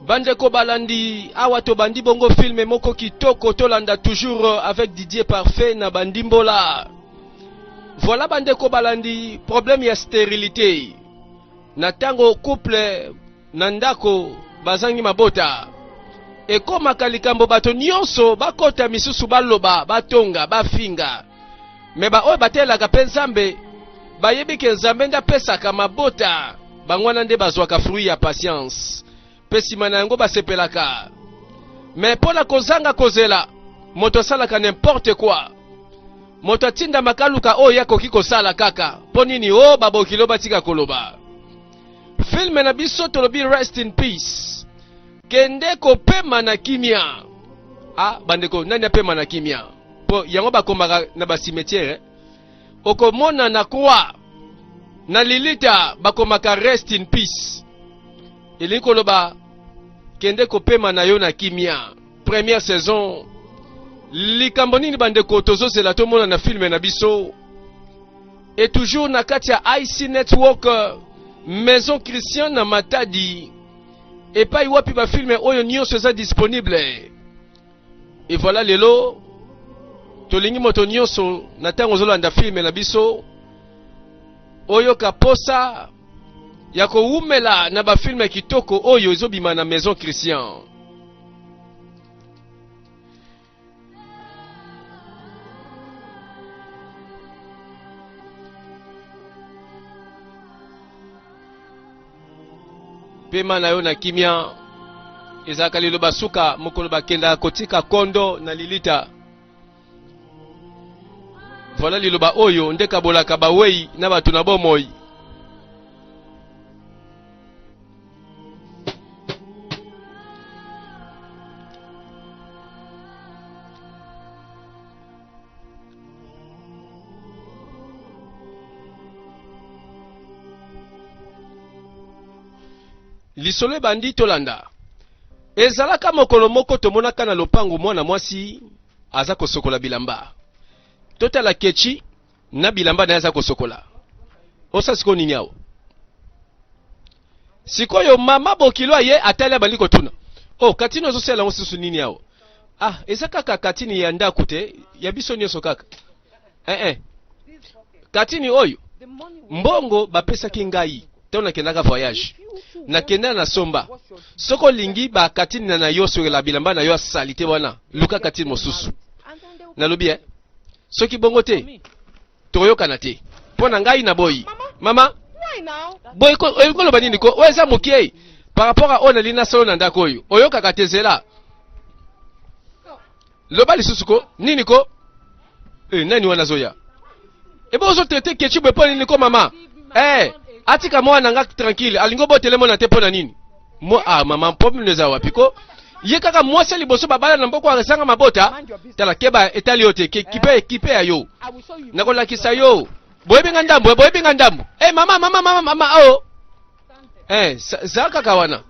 Bandeko balandi awa to bandi bongo film moko kitoko tolanda toujours avec Didier Parfait na bandimbola. Voilà bandeko balandi problème ya stérilité. Na tango couple na ndako bazangi mabota. E koma kalikambo bato nyonso bakota misusu baloba batonga bafinga. Me ba oyo batelaka pe Nzambe bayebi ke Nzambe nda pesaka mabota bangwana nde bazwaka fruit ya patience. Pesima na yango basepelaka. Mais pour la kozanga kozela moto salaka n'importe quoi. Moto tinda makaluka o ya koki kosala kaka. Ponini o babokilo batika koloba. Film na biso tolobi rest in peace. Kende ko pema na kimia. Ah bandeko nani apema na kimia. Po yango bakomaka na ba cimetière. Okomona na kwa na Lilita bakomaka rest in peace. Iliko loba kende kopema na yo na kimia. Première saison likambo nini bandeko tozozela tomona na film na biso. Et toujours na kati ya IC Network Maison Christian na Matadi. Et pa iwapi ba film oyo nyonso eza disponible. Et voilà lelo tolingi moto nyonso na tango zolanda film na biso oyo kaposa ya koumela na ba film kitoko oyo ezobima na Maison Christian. Pema na yo na kimia ezaka lelo basuka mokolo bakenda kotika kondo na Lilita. Voilà liloba oyo ndeka bolaka bawei na batu na bomoi. Lisolo bandi tolanda. Ezalaka mokolo moko tomonaka na lopango mwana mwasi aza kosokola bilamba. Totala kechi na bilamba na aza kosokola. Osa siko nini yao? Sikoyo mama bokilo ye atali bali kotuna. Oh katini ozosela ngosisu nini yao? Ah ezaka katini ya ndaku te ya biso nyoso kaka. Katini oyo mbongo bapesa kingai tona kenaka voyage. Na kenda na somba soko lingi ba katini na yo la bilamba na yo salite wana luka katini mosusu na lobi soki bongo te toyoka na te pona ngai na boyi mama boy ko loba nini ko weza mukie par rapport à ona lina solo na ndako oyo oyoka katezela loba lisusu ko nini ko nani wana zoya ebo zo tete kechibe pona nini ko mama atika mwana nga tranquille alingo botele mona te pona nini mo mama problème neza wapiko ye kaka mwasi liboso babala na mboko akasanga mabota tala keba etali yote kipe ya yo nakola kisa yo boyebenga ndambo mama oh zaka kawana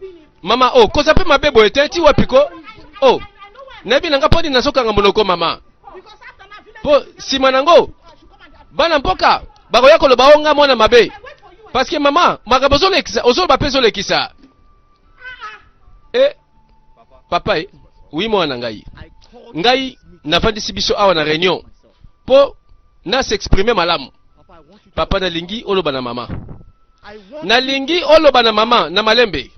mama oh koza pe mabebo eteti wapiko oh nabi nanga podi nasoka ngamonoko mama po simanango bana mpoka bako yako lo baonga mwana mabe. Parce que maman, magabozo lekisa, ozo ba peso lekisa. Papa, oui mwana ngai. Ngai na fandisi biso awa na réunion. Po na s'exprimer malamu. Papa na lingi oloba na mama. Na lingi oloba na mama na malembe.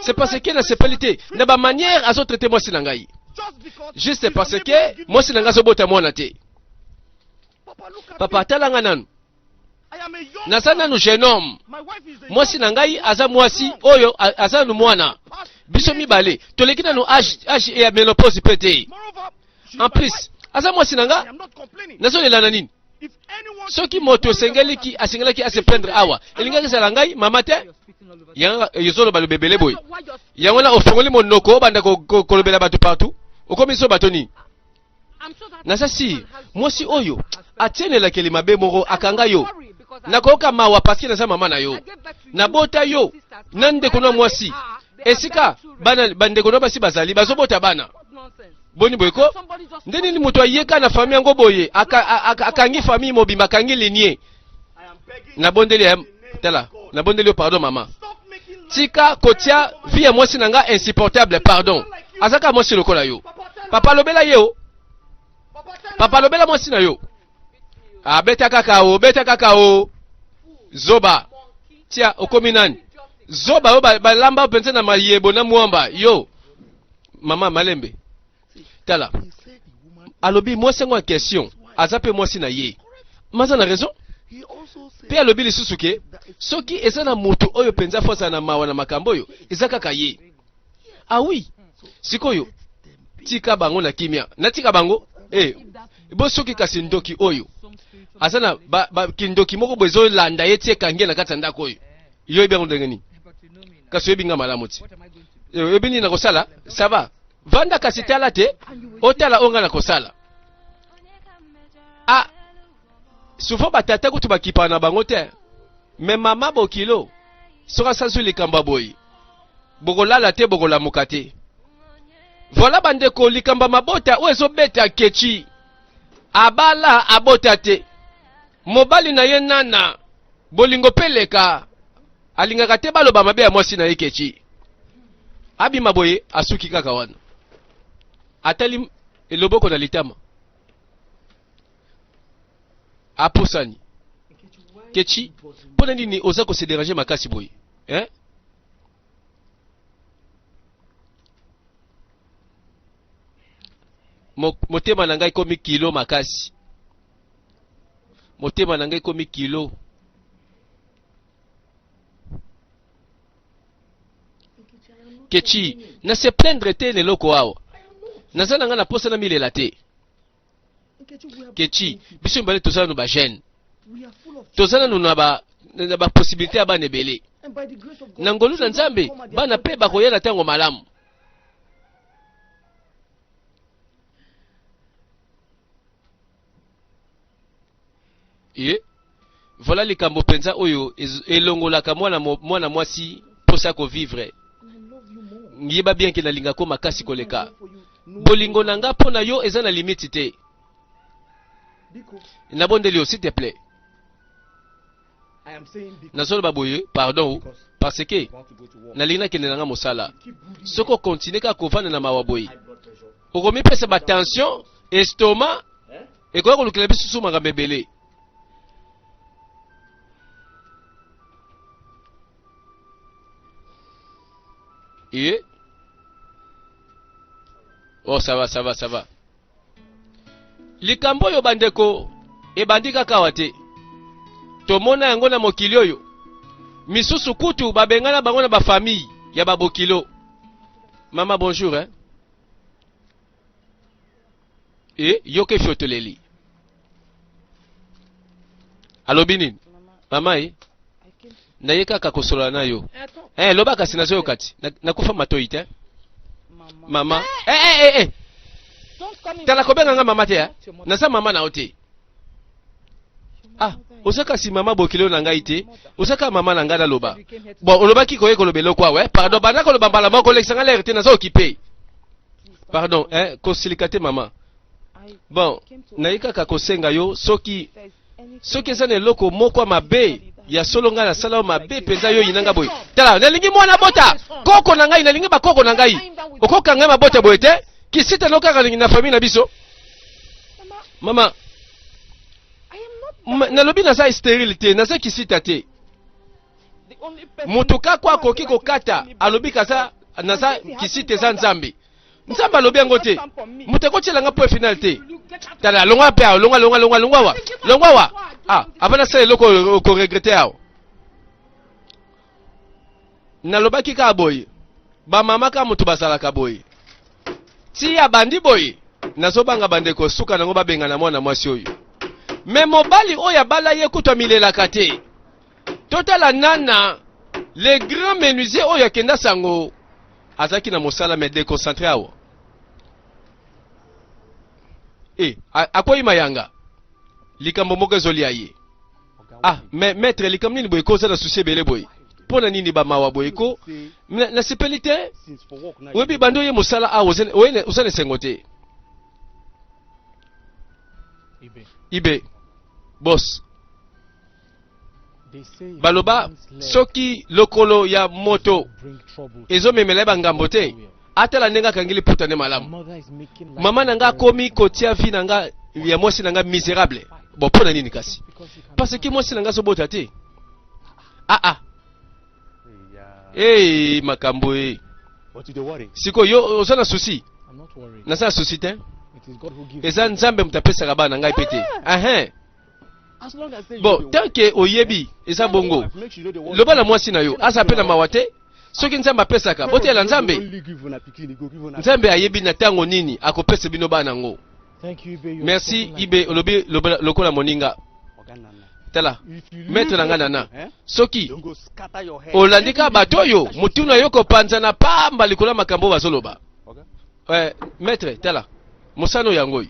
C'est parce que na sepalité, na ba manière azo traiter moi sinangai. Juste parce que moi sinanga zo bota mwana te. Papa talanga nanu. Nasana no jeune homme. Mwasi na ngai aza mwasi oyo aza no mwana. Biso mibale toleki na no âge ya ménopause pété. En plus, aza mwasi na nga nazo lela nini? Soki moto sengeliki asengelaki ase prendre awa. Elinga sala ngai mama te. Yanga yozolo balo bebele boy. Yango na ofongoli monoko banda kolobela batu partout. Okomiso batoni. Nasa si mwasi oyo atienela kelima be moko akanga yo. Nakoka mawa parce na sa mama na yo na bota yo nande kono mwasi esika bana bande kono basi bazali bazobota bana boni boyko ndeni ni muto ayeka na famille ngo boye akangi famille mobimba kangi lignée na bondeli tala na bondeli pardon mama tika kotia vie mwasi nanga insupportable pardon azaka mwasi lokola yo papa lobela yo papa lobela mwasi na yo beta kakao zoba tia okomi nani zoba yo balamba penza na mayebo na mwamba yo mama malembe tala alobi mwasi ngo en question azape mwasi na ye maza na raison pe alobi lisusu ke soki eza na moto oyo penza fosa na mawa na makambo oyo eza kaka ye oui sikoyo tika bango na kimia na tika bango bo soki kasi ndoki oyo asana kindoki moko bezo landa ye tie kange na kati ndako oyo yo ebengo ndengeni kasi ebinga malamu ti ebini na kosala ça va vanda kasi tala te otala onga na kosala souvent batata kutu bakipa na bango te mais mama bokilo soka sasu likamba boyi bokolala te bokolamuka te voilà bandeko likamba mabota o ezobeta kechi abala abota te mobali na ye nana bolingo peleka alingaka te baloba mabe ya mwasi na ye kechi abima boye asuki kaka wana atali eloboko na litama apusani kechi pona nini oza ko se déranger makasi boye motema na ngai komi kilo makasi motema na ngai komi kilo kechi na se plaindre te leloko awa naza na nga na posa na milela te kechi biso mbale tozala no ba jeune tozala no na ba possibilité ya bana ebele na ngolu na nzambe bana pe bakoyela ntango malamu voilà likambo penza oyo elongolaka mwana mwasi posa ko vivre ngiyeba bien ke nalinga ko makasi koleka bolingo nanga mpona yo eza na limite te nabondeli yo s'il te plaît nazoloba boye pardon parce que nalingi nakende nanga mosala soko continue kaka kovanda na mawa boye okomipesa batension estomac ekoya kolukela biso susu makambo ebele oh ça va likambo yo bandeko ebandi kaka wate tomona yango na mokili oyo misusu kutu babengana bango na bafamille ya babokilo mama bonjour yoke fiotoleli alobi nini mama naye kaka kosolola na yo loba kasi nazoyo kati nakufa matoi te mama tala kobenga nga mama te naza mama na yo te oza kasi mama bokilo na ngai te oza kaka mama na ngai naloba bon olobaki koye koloba eloko awa pardon banda koloba mbala moko kolekisanga lere te naza okipe pardon kosilika te mama bon naye kaka kosenga yo soki eza na eloko moko mabe ya solo nga na sala mabe penza yo yinanga boye tala nalingi mwana bota koko na ngai nalingi bakoko na ngai okoka ngai mabota boye te kisita no kaka na famille na biso mama nalobi naza stérile te naza kisita te mutuka kwa koki kokata alobi kaza naza kisita eza nzambe alobi yango te muteko tshela po final te tala longwa pe longwa abana sala eloko ko regretter awo nalobaki ka boye ba mama ka mutu basalaka boye ti ya bandi boye nazobanga bandeko suka nango babenga na mwana mwasi oyo me mobali oyo abala ye kutwa milelaka te totala nana le grand menuisier oyo akenda sango azaki na mosala me déconcentré awo akoyi mayanga likambo moko ezolia ye maître likambo nini boye koza na susi ebele boye mpona nini bamawa boye ko nasepeli te oyebi bandi oye mosala awa oza na esengo te ibe boss baloba soki lokolo ya moto ezomemela bangambo te atala ndenga kangili puta ne malamu mama nanga komi kotia vi nanga ya mwasi nanga miserable bon pona nini kasi parce que mwasi nanga sobota te makambo siko yo osana souci nasa souci te eza nzambe mutapesaka bana ngai pete bon tant que oyebi eza bongo loba na mwasi na yo aza pe na mawa te soki nzambe apesaka botela nzambe ayebi na ntango nini akopesa bino bana ngo. Merci ibe olobi lokola moninga tala maître nanga nana soki olandika bato oyo mutuna yo kopanza na pamba likola makambo bazoloba maître tala mosano yango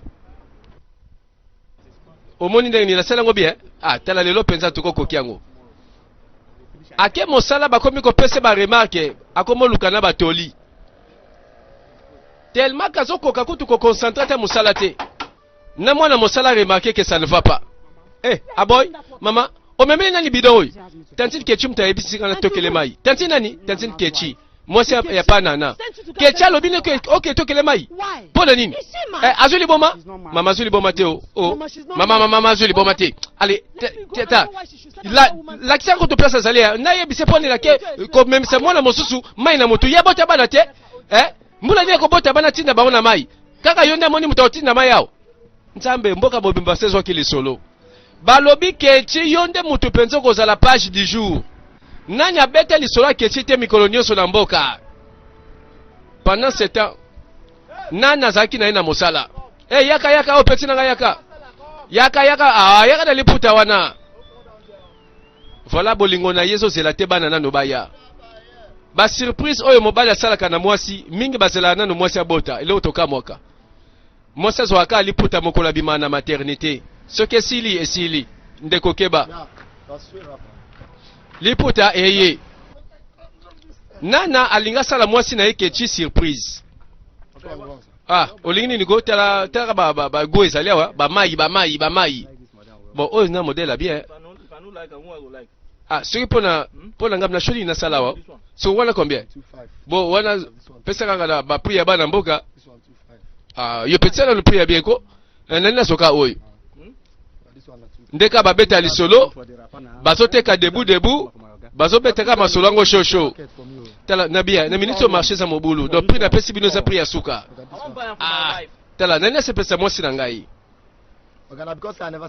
omoni ndenge ni nasala ngo bien tala lelo penza tukokoki yango ake mosala bakomi kopesa ba remarque akomoluka na batoli tellement kazokoka kutu ko concentrer te mosala te na mwana mosala remarquer que ça ne va pas aboy mama omemeli nani bidon oyo tantine kechi mutayebisi kana tokele mai tantine nani tantine kechi mwasi ya panana kechi alobi ne ok tokele mai pona nini azuli boma mama azuli boma te mama azuli boma te allez tata la kisa ko to place azali na yebise pona la ke ko même c'est mwana mosusu mai na motu yebota bana te mbula ne ko bota bana tinda baona mai kaka yonda moni mutaotinda mai yao nzambe mboka bobimba sezo kili solo balobi kechi yonde mutu penzo koza la page du jour nani abete lisolo kechi te mikolo nyonso na mboka pendant ce temps nana zaki na ina mosala yaka o peti na yaka na liputa wana voilà bolingo na yezo zela te bana nano baya ba surprise oyo mobali asalaka na mwasi mingi bazela nano mwasi abota ile otoka mwaka mwasi zwaka liputa mokola bima na maternité soke sili esili ndeko keba liputa nana alinga sala mwasi na ekechi surprise olingi ni go tala ba go ezali awa ba mai bon oyo na modèle bien soki pona ngam na sholi na sala wa so wana combien bon wana pesa kanga na ba prix ya bana mboka yo petela no prix ya bien ko nani na soka oyo ndeka babeta lisolo bazoteka debu bazobeteka masolo ngo shosho tala nabia na minute au marché za mobulu donc prix na pesi bino za prix ya suka tala nani se pesa mwasi na ngai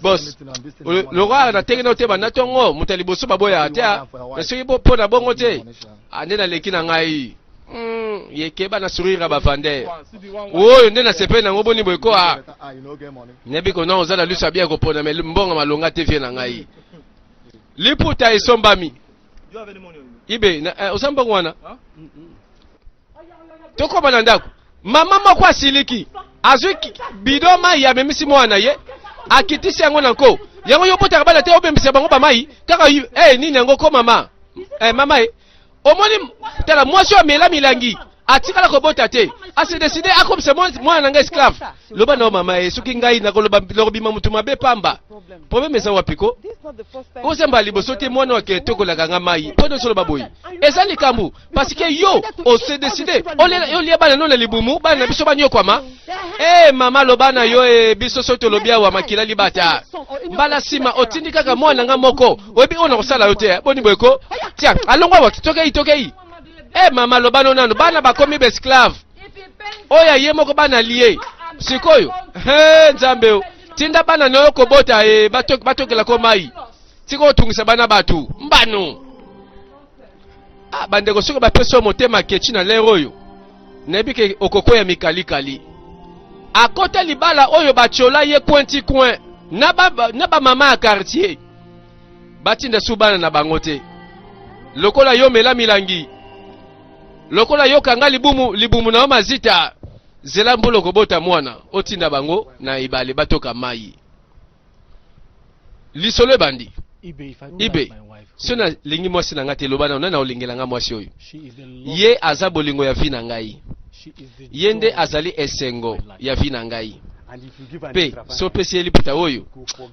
boss le roi na tenge no te bana tongo mutali boso baboya atia na soki bo pona bongo te ande na leki na ngai yekeba na sourire ba vande oyo nde na sepe na ngoboni boyko nebi ko na ozala lusa bien ko pona mais mbonga malonga te vie na ngai liputa esombami ibe na osamba wana toko bana ndako mama moko asiliki azwi bidoma ya memisi mwana ye akitisi yango nanko yango yopota bana te obembisa bango ba mai kaka nini yango ko mama mama omoni tala mwasi amela milangi atikala kobota te asi décider akomisa mwana nanga esclave loba na mama soki ngai na koloba lobima mutu mabe pamba problème eza wapiko ozemba liboso te mwana wake tokola kanga mai podo solo baboyi eza likambu parce que yo on se décider olia bana no na libumu bana na biso banyo kwama mama loba na yo biso soto lobia wa makila libata mbala sima otindi kaka mwana nga moko obi ona kosala yo te boni boyko tia alongwa wa tokei mama lobano nano bana bakomi be esclave oya ye moko bana lié sikoyo nzambe tinda bana no kobota batokela ko mai tiko tungisa bana batu mbano bande ko soko ba peso motema kechi na lero oyo nebike okoko ya mikalikali akota libala oyo bachola ye coin na ba mama ya quartier batinda subana na bangote lokola yo mela milangi lokola yo kanga libumu na mazita zela mbolo kobota mwana otinda bango na ibale batoka mai lisolo bandi ibe sona lingi mwasi na ngate lobana na olingela nga mwasi oyo ye aza bolingo ya vi na ngai ye nde azali esengo ya vi na ngai Pe so pesi eli puta oyo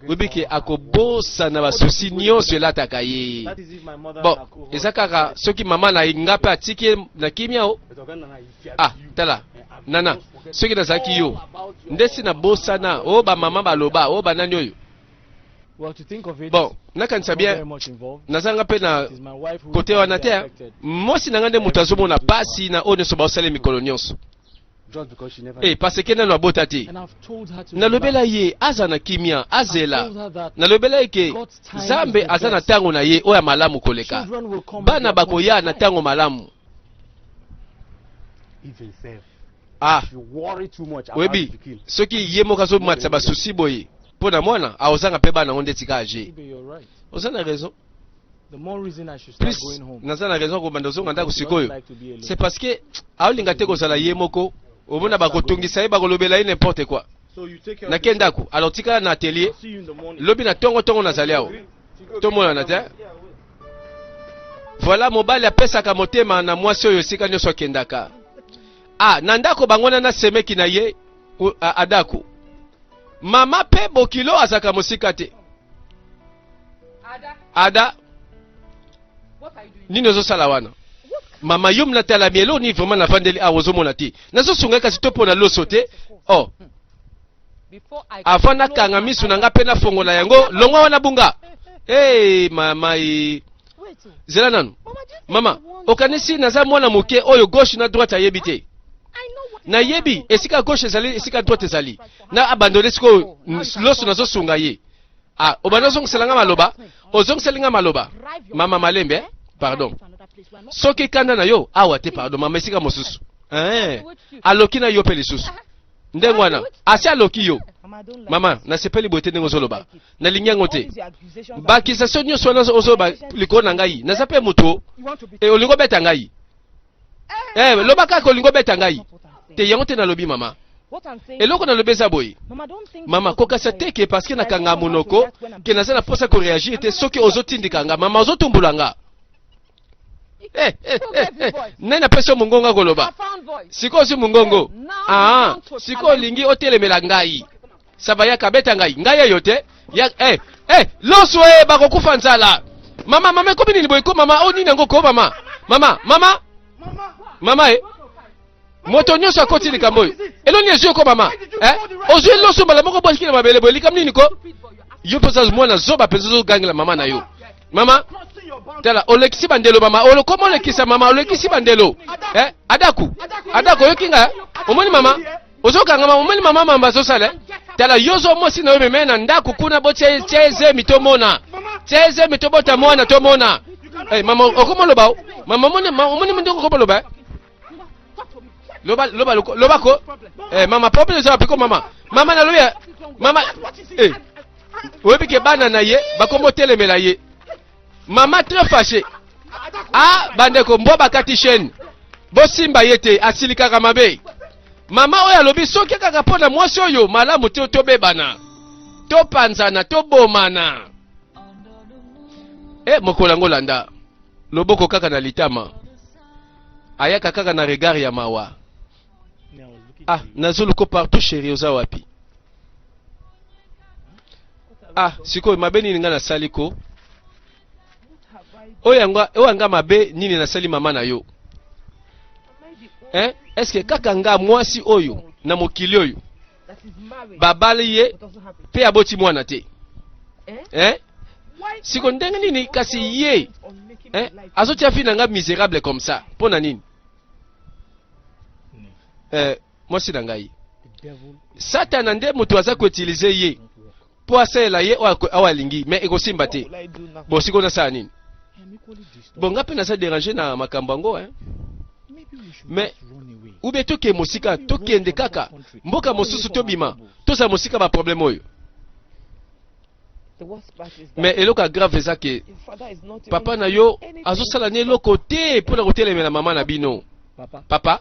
obike akobosa na basusi nyonso elataka ye. Bon ezakaka soki mama na inga pe atiki na kimia o. Ah tala nana soki nazaki yo ndesi na bosa na o ba mama baloba o ba nani oyo. Bon nakanisa bien nazanga pe na kote wana te mosi nanga nde moto azomona pasi na oyo nyonso baosala mikolo nyonso. Parce que nano abota te nalobela ye aza na kimia azela nalobela ye ke Nzambe aza na ntango na ye oyo malamu koleka bana bakoya na ntango malamu. Webi soki ye moko azomatisa basusi boye mpo na mwana aozanga mpe bana ngo nde tika age oza na raison. Plus naza na raison kobanda ozonga ndako sikoyo c'est parce que aolinga te kozala ye moko omona bakotungisa ye bakolobela ye n'importe quoi nake ndako alors tika na atelier lobi na tongo nazali awo tomonana te. Voilà mobali apesaka motema na mwasi oyo esika nyonso akendaka. Na ndako bangona na semeki na ye adako mama pe bokilo azaka mosika te. Ada nini ozosala wana mama yo mnatala mielo ni vraiment na vandeli awozomona te nazosunga kasi to pona loso te. Avant nakanga misu nanga pe na fongola yango longwa wana bunga. Mama zela nanu mama okanisi naza mwana moke oyo gauche na droite ayebi te na yebi esika gauche ezali esika droite ezali na abandonne siko loso nazosunga ye. Obana zongiselanga maloba ozongiselinga maloba mama malembe pardon soki kanda na yo awa te pardon mama esika mosusu aloki na yo pe lisusu ndengo wana asi aloki yo mama nasepeli bote ndenge ozoloba nalingi yango te bakisation nyonso wana ozoloba likolo na ngai naza pe moto olingo beta ngai loba kaka olingo beta ngai te yango te nalobi mama eloko nalobi eza boye mama kokasa teke parce que nakanga monoko ke naza na posa koreagir te soki ozotindika nga mama ozotumbula nga. Nena peso mungonga koloba siko si mungongo siko olingi otelemela ngai sabayaka beta ngai yote ya loso bakokufa nzala mama ekomi nini boyeko mama onini yango ko mama moto nyonso akoti likambo oyo eloni ezwi ko mama ozwi loso mbala moko bwasikila mabele boye likam nini ko yo mpoza mwana zoba mpenza ozogangela mama na yo mama tala olekisi bandelo mama olokoma olekisa mama olekisi bandelo adako yokinga omoni mama ozokanga mama omoni mama mamba zosala tala yozo mosi na yo memena ndako kuna bo cheze mitomona cheze mitobota mwana tomona mama okoma loba mama omoni ndoko okoma loba loba ko mama problème za piko mama na loya mama webike bana na ye bakombo telemela ye mama très fâché bandeko mbo bakati chaîne bosimba yete asilikaka mabe mama oyo alobi soki kaka pona mwasi oyo malamu te tobebana topanzana tobomana mokolo yango landa loboko kaka na litama ayaka kaka na regard ya mawa nazoluko partout chéri oza wapi sikoyo mabe nini nga nasali ko oyo anga mabe nini nasali mama na yo eske kaka nga mwasi oyo na mokili oyo babali ye pe aboti mwana te siko ndenge nini kasi ye azotia fi na nga misérable comme ça pona nini mwasi na ngai satana nde moto aza koutilize ye po asalela ye awa alingi mais ekosimba te bosiko nasala nini bonga pe naza déranger na makambo yango mais ube toke mosika tokende kaka mboka mosusu tobima toza mosika ba problème oyo mais eloko grave eza ke papa na yo azosala ni eloko te mpona kotelemela mama na bino papa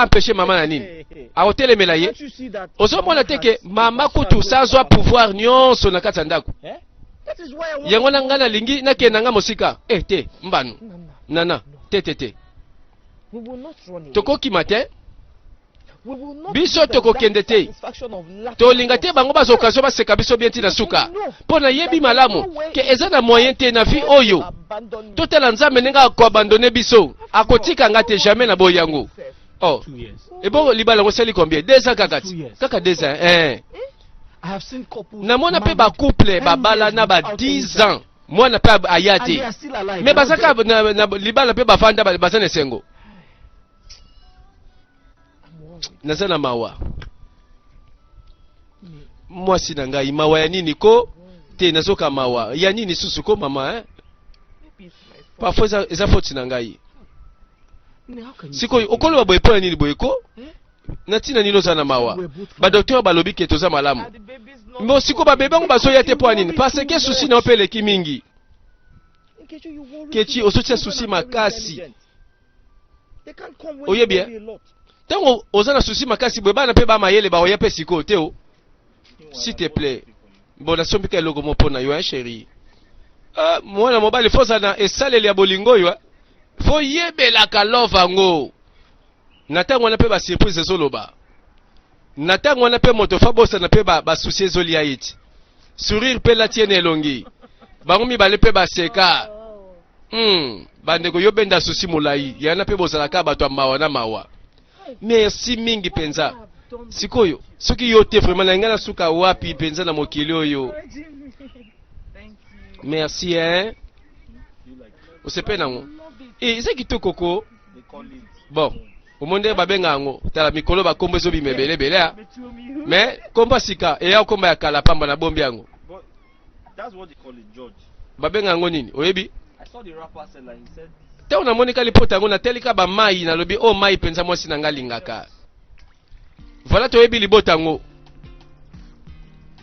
empêcher mama na nini akotelemela ye ozomona te ke mama kutu sazwa pouvoir nyonso na kati ya ndako yango na ngai nalingi nakenda nga mosika te mbanu nana te tokokima te biso tokokende te tolinga te bango bazokazo baseka biso bien ntina suka mpo na yebi malamu ke eza na moyen te na vie oyo totala nzambe ndenge akoabandone biso akotika nga te jamais na boyi yango. Oh, ebongo libala ngo sali combien 2 ans kaka 2 ans namona pe ba couple babala na ba 10 ans mwana pe ayate mais bazaka na libala pe bafanda bazana esengo naza na mawa mwasi na ngai mawa ya nini ko te nazoka mawa ya nini susu ko mama parfois eza faute na ngai sikoyo okoloba boye mpo na nini boye ko natina nino za na mawa badokteur balobi ke toza malamu mbo siko babebe bango bazoya te mpo ya nini parce que susi na ope eleki mingi kechi osotia susi makasi oyebi bien tango oza na susi makasi boye bana mpe bamayele baoya mpe sikoyo te o s'il te plaît bon nasombika eloko mo mpo na yo chéri mwana mobali fo oza na esaleli ya bolingo oyo fo yebelaka love yango na ntango wana mpe basurprise ezoloba na ntango wana mpe moto fa bosana mpe basusi ezolia ye ti sourire mpe latiene elongi bango mibale mpe baseka bandeko yobenda susi molai yana mpe bozalaka bato ya mawa na mawa merci mingi mpenza sikoyo soki yo te vraiment na ngai nasuka wapi mpenza na mokili oyo merci osepe nango eza kitoko ko bon omonde babenga yango tala mikolo bakombo ezobima ebelebele mais kombo sika eya kombo ya kala pamba na bombi yango babenga yango nini oyebi te onamonika lipota yango natelika bamai nalobi o mai mpenza mwasi na ngai alingaka voilà toyebi libota yango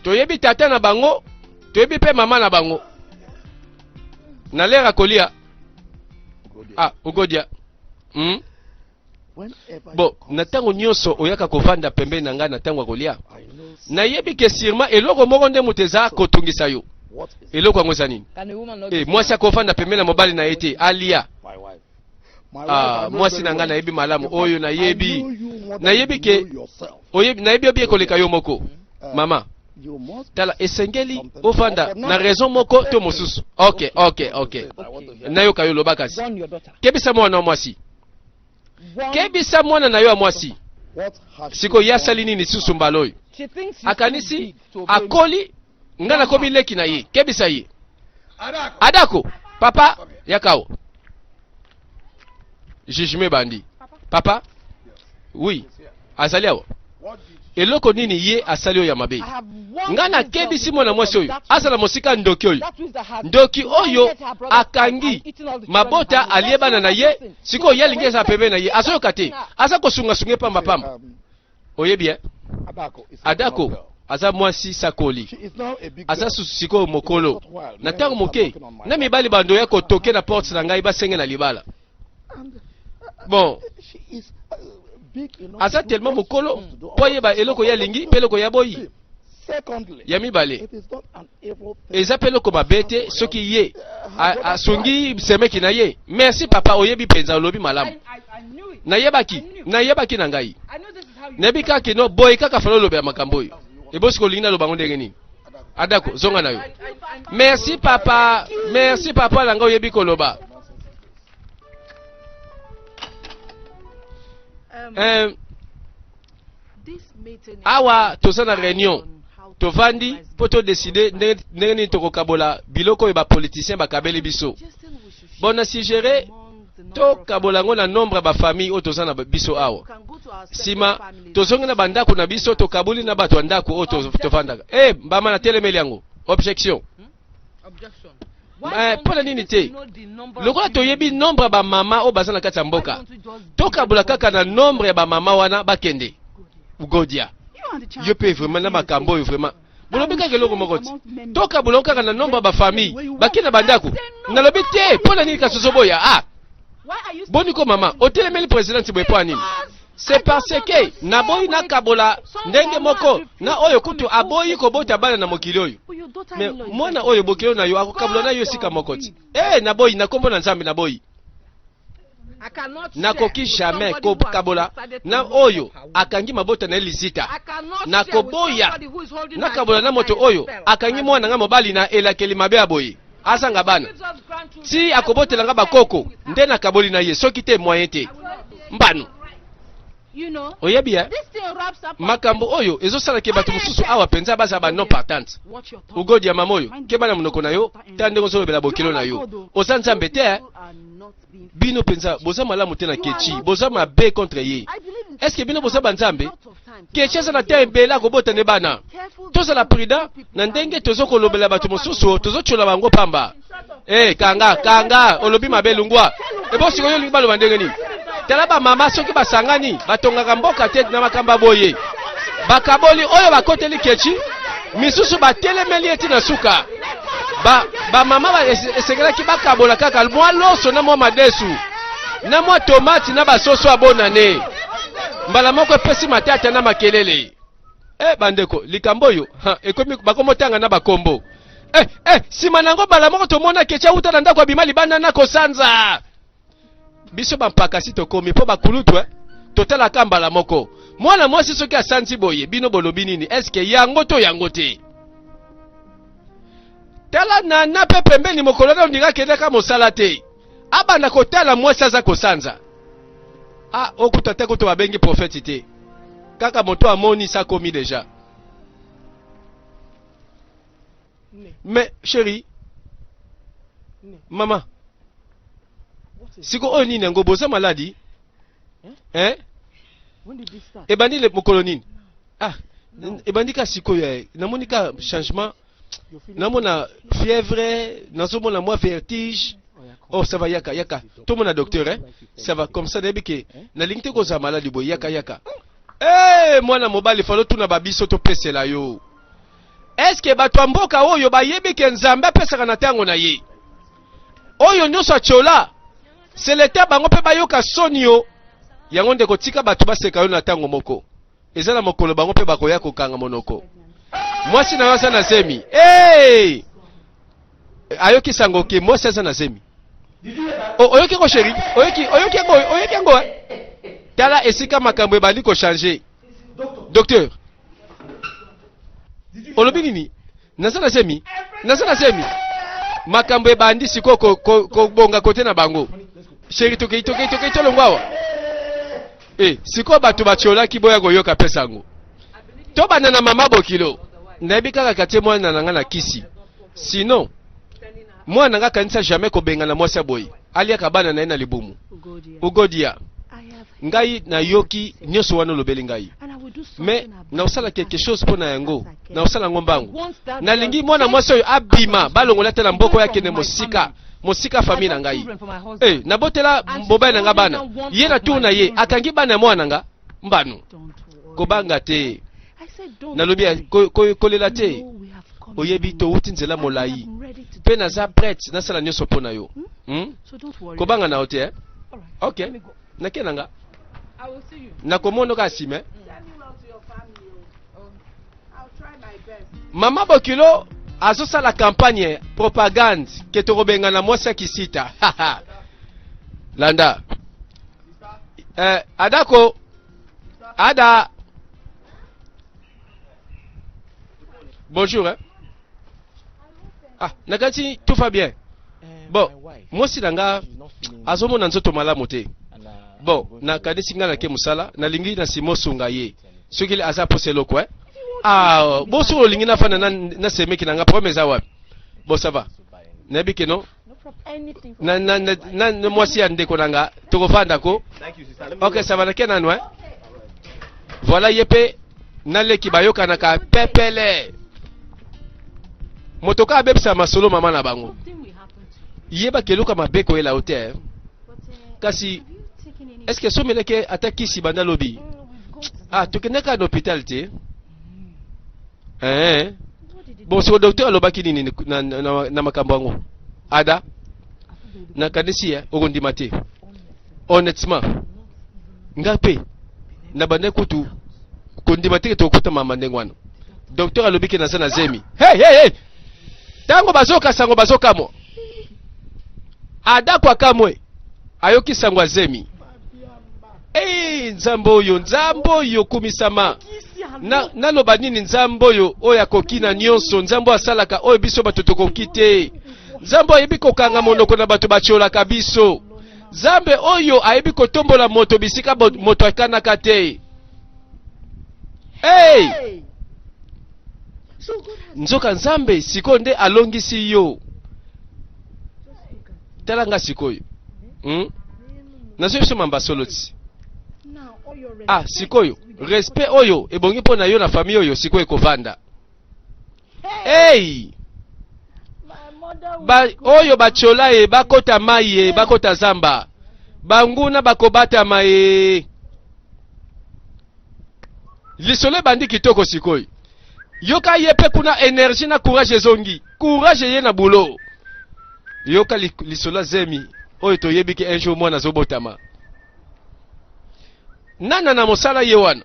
toyebi tata na bango toyebi mpe mama na bango na lera kolia ogodia bon na ntango nyonso oyaka kovanda pembeni na ngai na ntango ya kolia nayebi ke sirma eloko moko nde moto eza kotungisa yo eloko yango eza nini mwasi akovanda pembeni na mobali na ye te alia mwasi na ngai nayebi malamu oyo nayebi ke nayebi obi ekoleka yo moko mama tala esengeli ovanda na raison moko to mosusu ok nayoka yo loba kasi kebisa mwana mwasi kebisa mwana na yo ya mwasi siko yasali nini susu mbala oyo akanisi akoli nga nakomi leki na ye kebisa ye adako papa yakao jugement bandi papa oui azali awa eloko nini ye asali oyo ya mabe nga nakebisi mwana mwasi oyo asala mosika ndoki oyo ndoki oyo akangi mabota aliebana na ye sikoyo ye alingi eza pembeni na ye azoyoka te aza kosungasunga pamba oyebi adako aza mwasi sakoli aza sikoyo mokolo na ntango moke na mibali bando ya kotoke na porte na ngai basenge na libala bon aza tellement mokolo po yeba eloko ya lingi pe eloko ya boyi ya mibale eza pe eloko mabe te soki ye asungi semeki na ye merci papa oyebi mpenza olobi malamu nayebaki na ngai nayebi kaka no boyi kaka fala olobi ya makambo oyo ebosi kolingi naloba ngo ndenge nini adako zonga na yo merci papa na ngai oyebi koloba awa toza na réunion tovandi po to décider ndenge nini tokokabola biloko oyo bapoliticien bakabeli biso bon na suggéré tokabola ngo na nombre ya bafamille oyo toza na biso awa nsima tozongi na bandako na biso tokaboli na bato ya ndako oyo tovandaka mbama na telemeli yango objection mpona nini te lokola toyebi nombre ya bamama oyo baza na kati ya mboka tokabola kaka na nombre ya bamama wana bakende ugodia yo mpe vraiment na makambo oyo vraiment bolobi kaka eloko moko ti tokabola kaka na nombre ya bafamille bake na bandako nalobi te mpona nini kasi ozoboya boniko mama otelemeli présidente boye mpo anini c'est parce que naboyi nakabola ndenge moko na oyo kutu aboyi kobota bana na mokili oyo mais mwana oyo bokilo na yo akokabola na yo esika moko ti naboyi na kombo na nzambe naboyi nakoki jamais kabola na oyo akangi mabota na Elizita nakoboya nakabola na moto oyo akangi mwana nga mobali na elakeli mabe aboye asanga bana ti akobotela nga bakoko nde nakaboli na ye soki te moyen te mbano oyebi makambo oyo ezosalaki bato mosusu awa penza baza ba non partante ugodi ya mamoyo ke bana monoko na yo ta ndenge ozolobela bokilo na yo oza nzambe te bino penza boza malamu te na kechi boza mabe contre ye est-ce que bino boza banzambe kechi aza na te ebele akobota ne bana tozala prudent na ndenge tozokolobela bato mosusu tozotyola bango pamba kanga olobi mabe lungwa ebosiko yo lingi baloba ndenge nini tala ba mama soki basangani batongaka mboka te na makamba boye bakaboli oyo bakoteli kechi misusu batelemeli eti na suka ba mama esengelaki bakabola kaka mwa loso na mwa madesu na mwa tomati na basoso abonane mbala moko epesi matata na makelele bandeko likambo oyo ekomi bakomotanga na bakombo sima nango mbala moko tomona kechi auta na ndako abima libanda na kosanza biso bampakasi tokomi po bakulutu totalaka mbala moko mwana mwasi soki asanzi boye bino bolobi nini eske yango to yango te tala nana pe pembeni mokolo na ndinga kendeka mosala te abanda kotala mwasi aza kosanza okuta te kuto babengi profeti te kaka moto amoni sa komi deja mais chérie mama siko oyo nini yango boza maladi ebandi le mokolo nini ebandi ka sikoyo namoni ka changement namona fièvre nazomona moi vertige ça va yaka tomona docteur ça va comme ça debi ke nalingi te koza maladi boye yaka mwana mobali falo tuna babiso topesela yo est-ce que bato ya mboka oyo bayebi ke nzambe apesaka na ntango na ye oyo nyonso atyola selete bango mpe bayoka soni yo yango ndeko tika bato baseka yo na ntango moko eza na mokolo bango mpe bakoya kokanga monoko mwasi na yo aza na zemi ayoki sango ke mwasi aza na zemi oyoki ko sheri oyoki yango tala esika makambo ebandi kochange docteur olobi nini naza na zemi makambo ebandi siko kobonga kote na bango sheri tokei tolongwa awa siko bato batyolaki boya koyoka pesa yango to bana na mama bokilo nayebi kaka katie mwana na nga na kisi sinon mwana na nga kanisa jamais kobenga na mwasi boye aliaka bana na ye na libumu ugodia ngai nayoki nyonso wana olobeli ngai mais naosala quelque chose mpo na yango naosala ngo mbangu nalingi mwana mwasi oyo abima balongola te na mboko yakende mosika famille na ngai nabotela mobali na nga bana ye na tour na ye akangi bana ya mwana nga mbano kobanga te nalobi kolela te oyebi touti nzela molai mpe naza prête nasala nyonso mpo na yo kobanga na yo te ok nake na nga nakomonoka asime mama bokilo azosala campagne propagande ke tokobenga na mwasi ya kisita landa adako ada bonjour nakati tout va bien bon mwasi nanga azomona nzoto malamu te bon nakanisi nga nake mosala nalingi na simosunga ye soki aza posa eloko boso olingi nafana na semeki nanga problème eza wapi bon ça va nayebi ke non na mwasi ya ndeko nanga tokofandako ok ça va nake nanu voilà ye mpe naleki bayokanaka pepele motoka abebisa masolo mama na bango yeba keluka mabe koyela yo te kasi est-ce que someleke ata kisi banda lobi tokendeka na hôpital te bon siko docteur alobaki nini na makambo yango ada nakanisi okondima te honnêtement nga mpe na bande kutu kondima te tokota mama ndenge wana docteur alobiki naza na zemi ntango bazoka sango bazokamwa ada kwa kamwe ayoki sangwa zemi. Nzambo yo kumisama. Naloba nini nzambo yo oya kokina nyonso nzambo asalaka oyo biso bato tokokite. Nzambo ayebi kokanga monoko na bato bachiolaka biso. Zambe oyo ayebi kotombola moto bisika moto akanaka te. Nzoka nzambe siko nde alongisi yo. Talanga sikoyo. Nazo biso mambasoloti. Sikoyo respect oyo ebongi pona yo na famille oyo sikoyo ekovanda. Oyo bachola bakota mai bakota zamba. Banguna bakobata mai. Lisole bandi kitoko sikoyo. Yoka yepe kuna energie na courage ezongi. Courage ye na boulot. Yoka lisola zemi oyo toyebiki un jour mwana zobotama. Nana na mosala ye wana.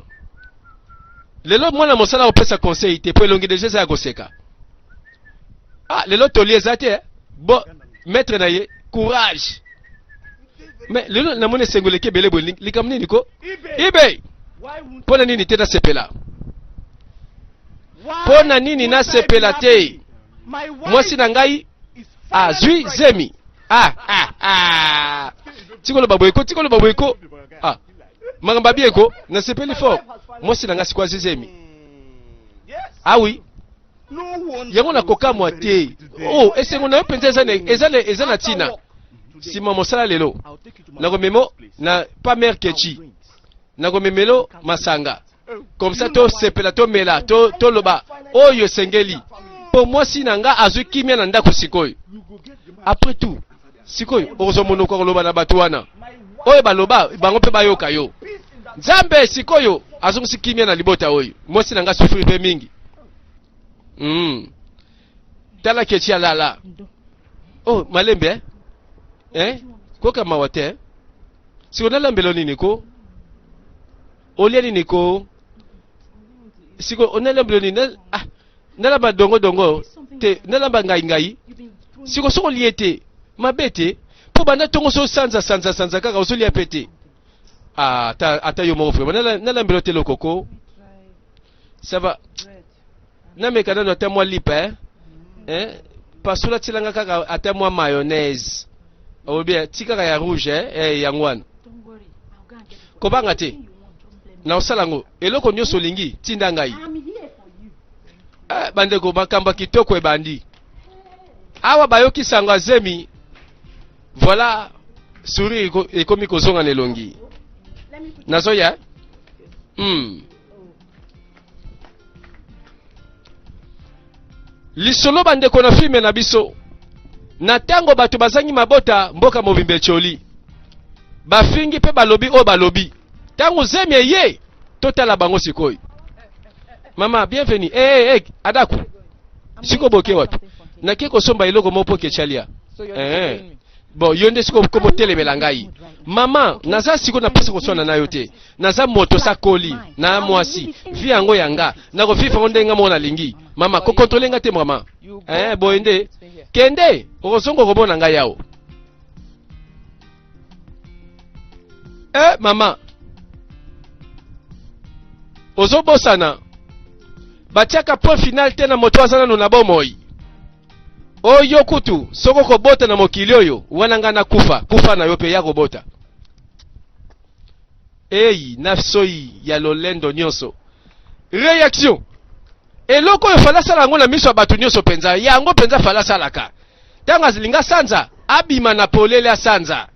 Lelo mwana mosala opesa conseil te po elongi deja za koseka. Lelo toli ezate bo maître na ye courage. Mais lelo na mone sengoleke belebo likamni niko. Ibe. Pona nini tena sepela? Pona nini na sepela te? Mwasi na ngai zui zemi. Tikolo baboyeko. Mangamba bieko na sepeli fort. Mwasi na ngasi kwa zemi. Oui. Yango na koka mwa te. Esengo na yopenza ezana tina. Sima mosala lelo. Na memo na pa mère Kechi. Na memelo masanga. Comme ça to sepela to mela to loba oyo sengeli. Po mwasi na nga azwi kimia na ndako sikoyo. Après tout, sikoyo ozomono ko loba na batu wana. Oyo baloba bango pe bayoka yo. Nzambe sikoyo azumsi kimia na libota oyo. Mwasi na nga sufuri pe mingi. Tala Kechi alala. Malembe koka mawate. Si onala mbelo nini ko? Oliani niko. Siko onala mbelo nini? Nala ba dongo te nala ba ngai. Siko soko liete mabete po banda tongo so sanza kaka osoli apete. Ata yo mo frère. Nala mbelo te lokoko. Ça va. Na mekana no temwa lipa pasula tilanga kaka ata mwa mayonnaise. Bien tika ya rouge yangwana. Kobanga te. Na osalango eloko nyoso lingi tinda ngai. Bandeko bakamba kitoko ebandi. Awa bayoki sanga zemi. Voilà souri ekomi kozonga nelongi. Nazoya? Lisolo bandeko na filme na biso. Na tango bato bazangi mabota mboka mobimbe choli. Bafingi pe balobi o balobi. Tango zemi ye totala bango sikoyi. Mama bienvenue. Adaku. Siko boke watu. Na kiko somba iloko mopo kechalia. Bon yonde siko komo telemela ngai. Mama naza siko na pesa kosona na yote. Naza moto sakoli na mwasi. Vi yango yanga. Na ko vifa ondenga mona lingi. Mama ko contrôler nga te mama. Boende. Kende okosongo kobona ngai yao. Mama. Ozobosana. Batiaka point final tena moto azana no na bomoi. Oyo kutu soko kobota na mokili oyo wananga na kufa na yope ya kobota. Nafsoi ya lolendo nyonso. Réaction. Eloko yo fala sala ngo na miso ya batu nyonso penza yango penza fala salaka. Tanga zilinga sanza abima na polele ya sanza.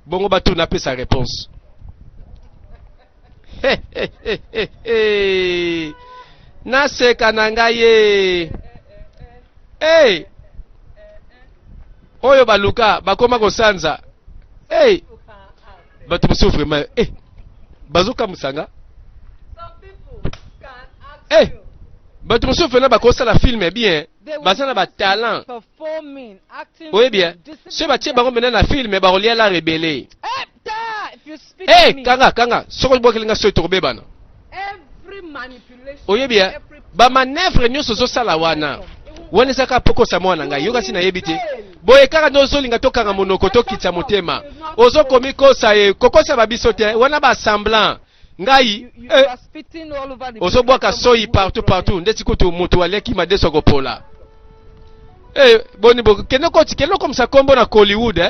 Bongo batu na pesa réponse. Naseka na ngai oyo baluka bakoma kosanza batu musufre ma bazuka musanga batu musufre na bakosa la film bien basana ba talent oui bien ce batie bango mena na film ba rolia la rebelle kanga soko bokelinga so to bebana oye bien ba manœuvre nyonso zo sala wana saka poko sa mwana ngai yoka sina yebite boye kaka ndozo linga tokanga monoko tokitsa motema ozo komikosa kokosa babiso te wana ba semblant ngai ozo bwaka soyi partout ndeti kutu mutu aleki madeso kopola boni bo keno comme ça kombo na Hollywood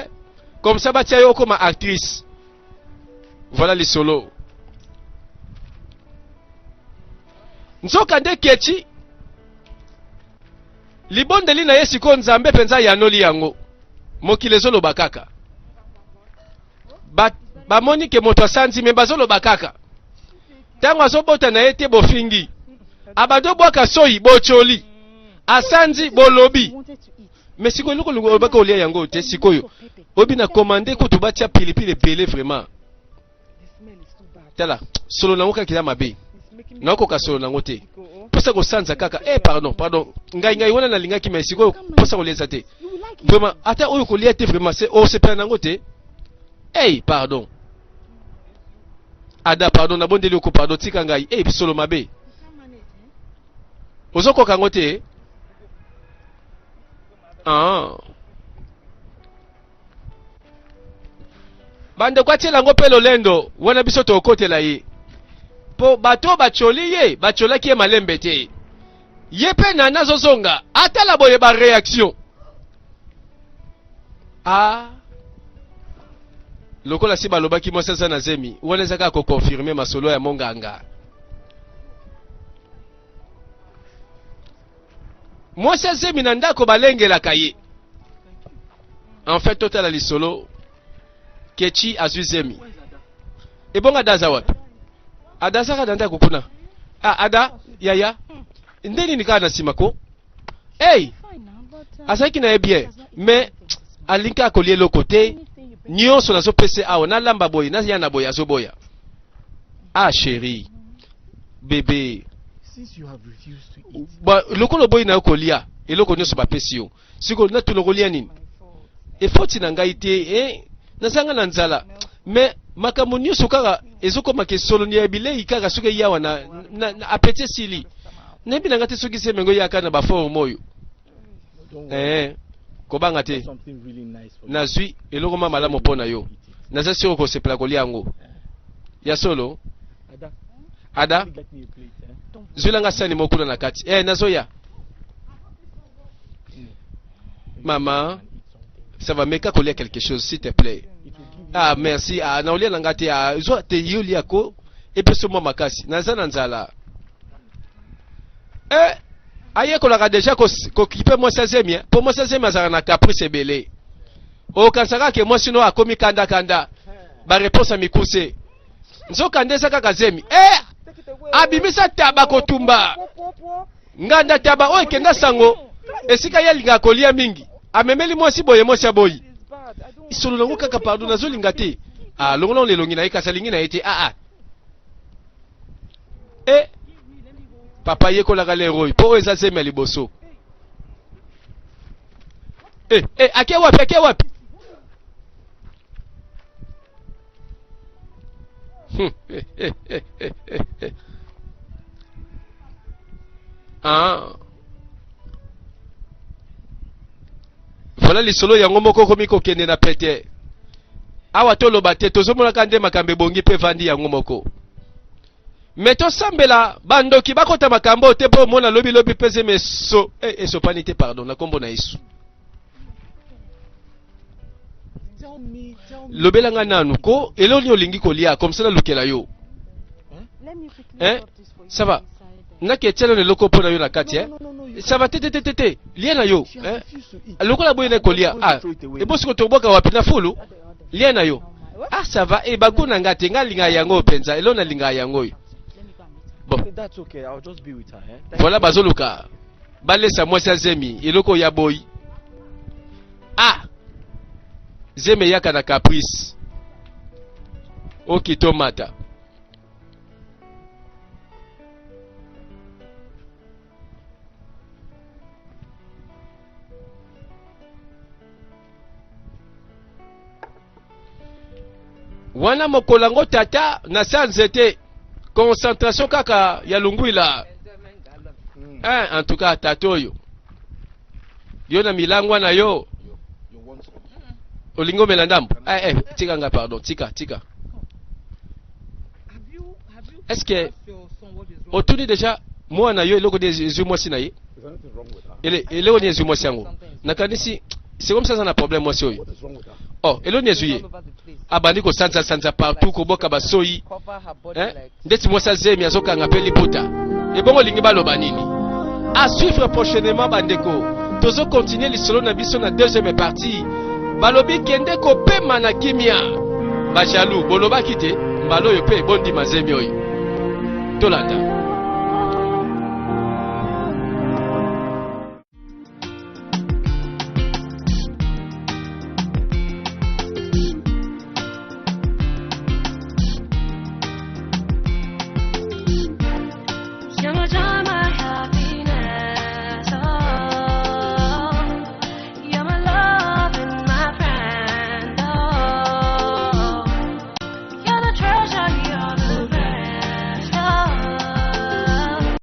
comme ça batia yo comme actrice voilà les solos nzoka nde kechi libondeli na yesi ko nzambe penza yanoli yango mokile zoloba kaka bamoni ke moto asanzi me bazoloba kaka tango azobota na ye te bofingi abado bwaka soyi bocholi asanzi bolobi mais sikoyo loko lobaka olia yango te sikoyo obi na commande ko tubatia pilipili ebele vraiment tala solo nango kaka ya mabe nakoka solo nango te posa kosanza kaka pardon ngai wana nalingaki mais sikoyo posa kolenza te vraiment ata oyo kolia te vraiment c'est osepela nango te pardon ada pardon na bondeli oko pardon tika ngai solo mabe ozokoka ngo te bande kwa tiela ngo pe lolendo wana biso tokotela ye po bato bacholi ye bacholaki ye malembe te ye pe na nazozonga atala boye ba réaction lokola si balobaki mosasa na zemi wana ezaka kokonfirme masolo ya monganga mwasi zemi na ndako balengelaka ye en fait totala lisolo kechi azwi zemi ebonga adaza wapi adazaka na ndako kuna ada yaya ndeni nikaa na nsima ko azalaki na ye bien mais alinka akolie eloko te nyonso nazopesa awa nalamba boye naya na boye azoboya chéri bebe lokolo boyi na yo kolia eloko nyonso bapesi yo sikoyo natuna kolia nini efoti na ngai te nazanga na nzala mais makambo nyonso kaka ezokomaka esolo ya bilei kaka soki eyawa na apeti esili nayebi na ngai te soki semengo eyaka na baforme oyo kobanga te nazwi eloko ma malamu mpo na yo naza siko kosepela kolia yango ya solo ada zwilanga sani mokuna na kati nazoya maman ça va meka kolia quelque chose s'il te plaît merci na olia nanga te zo te yolia ko epeso mwa makasi naza na nzala aye kolaka deja kokipe mwasi azemi po mwasi azemi azala na caprice ebele okansaka ke mwasi no akomi kanda bareponse ya mikuse nzokanda eza kaka zemi abimisa taba kotumba nganda taba oyo ekenda sango esika ye alingaka kolia mingi amemeli mwasi boye mwasi aboyi isolo nango kaka pardon nazolinga te longola lelongi na ye kasi alingi na ye te papa yekolaka lero oyo mpo oyo eza zemi ya liboso ake wapi voilà lisolo yango moko komi kokende na pete awa toloba te tozomonaka nde makambo ebongi mpe vandi yango moko me tosambela bandoki bakota makambo te mpo omona lobilobi mpe meso esopani te pardon na kombo na yesu lobelanga nanu ko eloni olingi kolia comme ça nalukela yo ça va naki etiela eloko mpo na yo na kati ça va te lia na yo lokola boye na kolia ebosi kotobwaka wapi na fulu lia na yo ça va bagu na nga te nga linga yango penza elo na linga yango oyo bon that's okay, I'll just be with her voilà bazoluka balesa mwasi azemi eloko ya boyi zeme yaka na caprice okitomata wana mokolango tata na sanzete concentration kaka ya lungwila en tout cas tata oyo yo na milangwa na yo Olingo melandambo. Tika nga pardon, tika. Est-ce que otuni déjà moi na yo eloko des moi sinaye? Ele on est moi siango. Nakanisi c'est comme ça ça na problème moi soyi. Oh, elo nezuye. Abandi ko sanza partout ko boka basoyi. Ndeti moi ça zemi azoka ngapeli puta. Et bon olingi baloba nini? À suivre prochainement bandeko. Tozo continuer l'isolo na biso na deuxième partie. Balobi kende ko pema na kimia. Ba jaloux boloba kite mbalo yo pe bondi mazemi oyi. Tolanda.